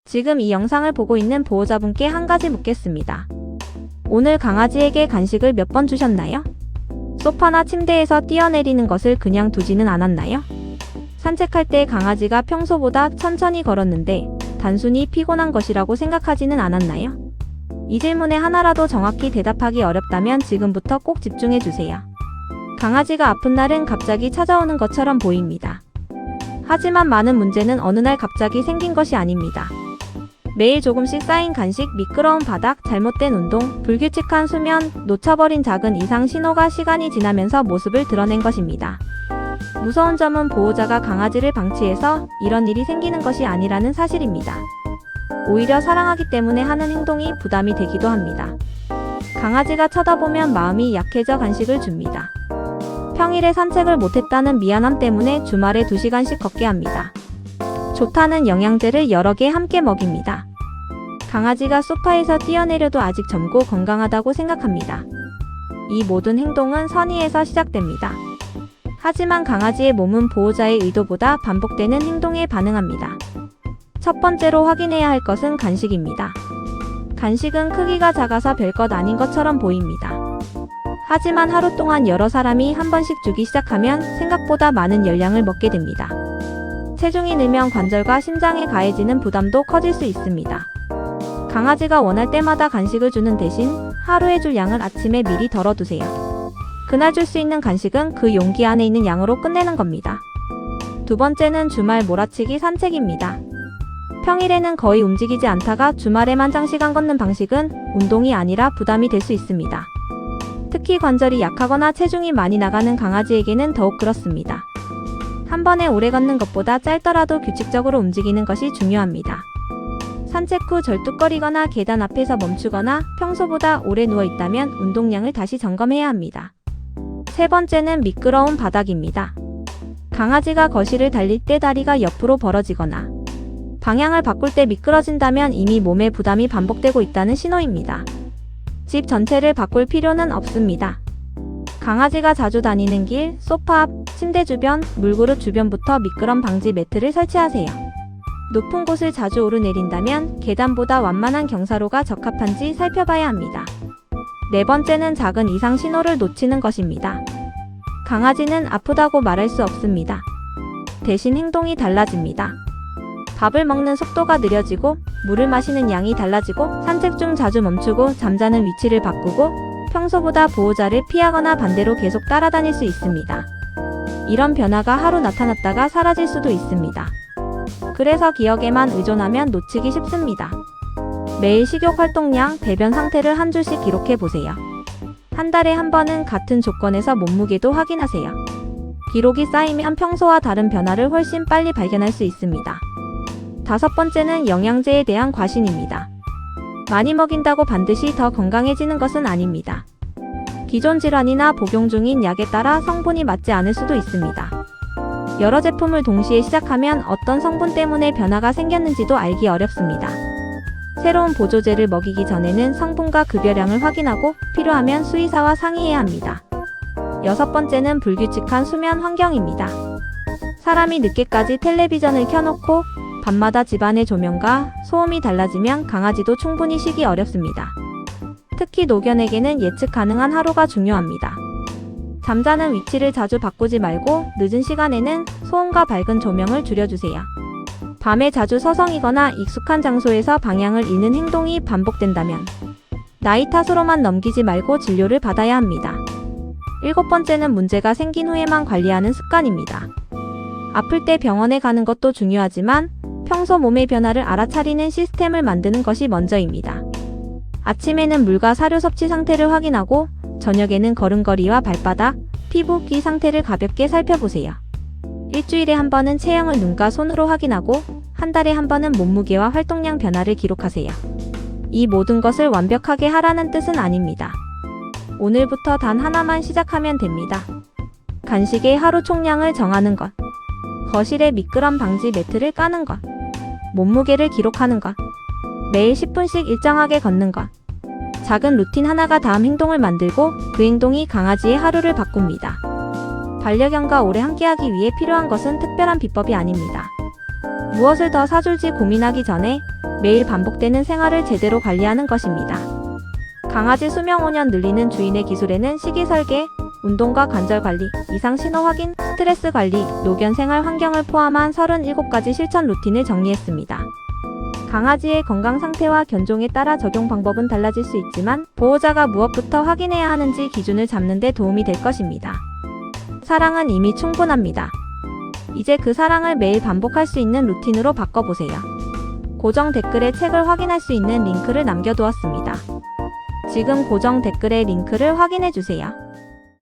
지금 이 영상을 보고 있는 보호자분께 한 가지 묻겠습니다. 오늘 강아지에게 간식을 몇 번 주셨나요? 소파나 침대에서 뛰어내리는 것을 그냥 두지는 않았나요? 산책할 때 강아지가 평소보다 천천히 걸었는데 단순히 피곤한 것이라고 생각하지는 않았나요? 이 질문에 하나라도 정확히 대답하기 어렵다면 지금부터 꼭 집중해 주세요. 강아지가 아픈 날은 갑자기 찾아오는 것처럼 보입니다. 하지만 많은 문제는 어느 날 갑자기 생긴 것이 아닙니다. 매일 조금씩 쌓인 간식, 미끄러운 바닥, 잘못된 운동, 불규칙한 수면, 놓쳐버린 작은 이상 신호가 시간이 지나면서 모습을 드러낸 것입니다. 무서운 점은 보호자가 강아지를 방치해서 이런 일이 생기는 것이 아니라는 사실입니다. 오히려 사랑하기 때문에 하는 행동이 부담이 되기도 합니다. 강아지가 쳐다보면 마음이 약해져 간식을 줍니다. 평일에 산책을 못했다는 미안함 때문에 주말에 2시간씩 걷게 합니다. 좋다는 영양제를 여러 개 함께 먹입니다. 강아지가 소파에서 뛰어내려도 아직 젊고 건강하다고 생각합니다. 이 모든 행동은 선의에서 시작됩니다. 하지만 강아지의 몸은 보호자의 의도보다 반복되는 행동에 반응합니다. 첫 번째로 확인해야 할 것은 간식입니다. 간식은 크기가 작아서 별것 아닌 것처럼 보입니다. 하지만 하루 동안 여러 사람이 한 번씩 주기 시작하면 생각보다 많은 열량을 먹게 됩니다. 체중이 늘면 관절과 심장에 가해지는 부담도 커질 수 있습니다. 강아지가 원할 때마다 간식을 주는 대신 하루에 줄 양을 아침에 미리 덜어두세요. 그날 줄 수 있는 간식은 그 용기 안에 있는 양으로 끝내는 겁니다. 두 번째는 주말 몰아치기 산책입니다. 평일에는 거의 움직이지 않다가 주말에만 장시간 걷는 방식은 운동이 아니라 부담이 될 수 있습니다. 특히 관절이 약하거나 체중이 많이 나가는 강아지에게는 더욱 그렇습니다. 한 번에 오래 걷는 것보다 짧더라도 규칙적으로 움직이는 것이 중요합니다. 산책 후 절뚝거리거나 계단 앞에서 멈추거나 평소보다 오래 누워있다면 운동량을 다시 점검해야 합니다. 세 번째는 미끄러운 바닥입니다. 강아지가 거실을 달릴 때 다리가 옆으로 벌어지거나 방향을 바꿀 때 미끄러진다면 이미 몸에 부담이 반복되고 있다는 신호입니다. 집 전체를 바꿀 필요는 없습니다. 강아지가 자주 다니는 길, 소파 앞, 침대 주변, 물그릇 주변부터 미끄럼 방지 매트를 설치하세요. 높은 곳을 자주 오르내린다면 계단보다 완만한 경사로가 적합한지 살펴봐야 합니다. 네 번째는 작은 이상 신호를 놓치는 것입니다. 강아지는 아프다고 말할 수 없습니다. 대신 행동이 달라집니다. 밥을 먹는 속도가 느려지고, 물을 마시는 양이 달라지고, 산책 중 자주 멈추고, 잠자는 위치를 바꾸고, 평소보다 보호자를 피하거나 반대로 계속 따라다닐 수 있습니다. 이런 변화가 하루 나타났다가 사라질 수도 있습니다. 그래서 기억에만 의존하면 놓치기 쉽습니다. 매일 식욕 활동량, 배변 상태를 한 줄씩 기록해 보세요. 한 달에 한 번은 같은 조건에서 몸무게도 확인하세요. 기록이 쌓이면 평소와 다른 변화를 훨씬 빨리 발견할 수 있습니다. 다섯 번째는 영양제에 대한 과신입니다. 많이 먹인다고 반드시 더 건강해지는 것은 아닙니다. 기존 질환이나 복용 중인 약에 따라 성분이 맞지 않을 수도 있습니다. 여러 제품을 동시에 시작하면 어떤 성분 때문에 변화가 생겼는지도 알기 어렵습니다. 새로운 보조제를 먹이기 전에는 성분과 급여량을 확인하고 필요하면 수의사와 상의해야 합니다. 여섯 번째는 불규칙한 수면 환경입니다. 사람이 늦게까지 텔레비전을 켜놓고 밤마다 집안의 조명과 소음이 달라지면 강아지도 충분히 쉬기 어렵습니다. 특히 노견에게는 예측 가능한 하루가 중요합니다. 잠자는 위치를 자주 바꾸지 말고 늦은 시간에는 소음과 밝은 조명을 줄여주세요. 밤에 자주 서성이거나 익숙한 장소에서 방향을 잃는 행동이 반복된다면 나이 탓으로만 넘기지 말고 진료를 받아야 합니다. 일곱 번째는 문제가 생긴 후에만 관리하는 습관입니다. 아플 때 병원에 가는 것도 중요하지만 평소 몸의 변화를 알아차리는 시스템을 만드는 것이 먼저입니다. 아침에는 물과 사료 섭취 상태를 확인하고 저녁에는 걸음걸이와 발바닥, 피부, 귀 상태를 가볍게 살펴보세요. 일주일에 한 번은 체형을 눈과 손으로 확인하고 한 달에 한 번은 몸무게와 활동량 변화를 기록하세요. 이 모든 것을 완벽하게 하라는 뜻은 아닙니다. 오늘부터 단 하나만 시작하면 됩니다. 간식의 하루 총량을 정하는 것, 거실에 미끄럼 방지 매트를 까는 것, 몸무게를 기록하는 것, 매일 10분씩 일정하게 걷는 것. 작은 루틴 하나가 다음 행동을 만들고 그 행동이 강아지의 하루를 바꿉니다. 반려견과 오래 함께하기 위해 필요한 것은 특별한 비법이 아닙니다. 무엇을 더 사줄지 고민하기 전에 매일 반복되는 생활을 제대로 관리하는 것입니다. 강아지 수명 5년 늘리는 주인의 기술에는 식이 설계, 운동과 관절 관리, 이상 신호 확인, 스트레스 관리, 노견 생활 환경을 포함한 37가지 실천 루틴을 정리했습니다. 강아지의 건강 상태와 견종에 따라 적용 방법은 달라질 수 있지만 보호자가 무엇부터 확인해야 하는지 기준을 잡는 데 도움이 될 것입니다. 사랑은 이미 충분합니다. 이제 그 사랑을 매일 반복할 수 있는 루틴으로 바꿔보세요. 고정 댓글에 책을 확인할 수 있는 링크를 남겨두었습니다. 지금 고정 댓글의 링크를 확인해주세요.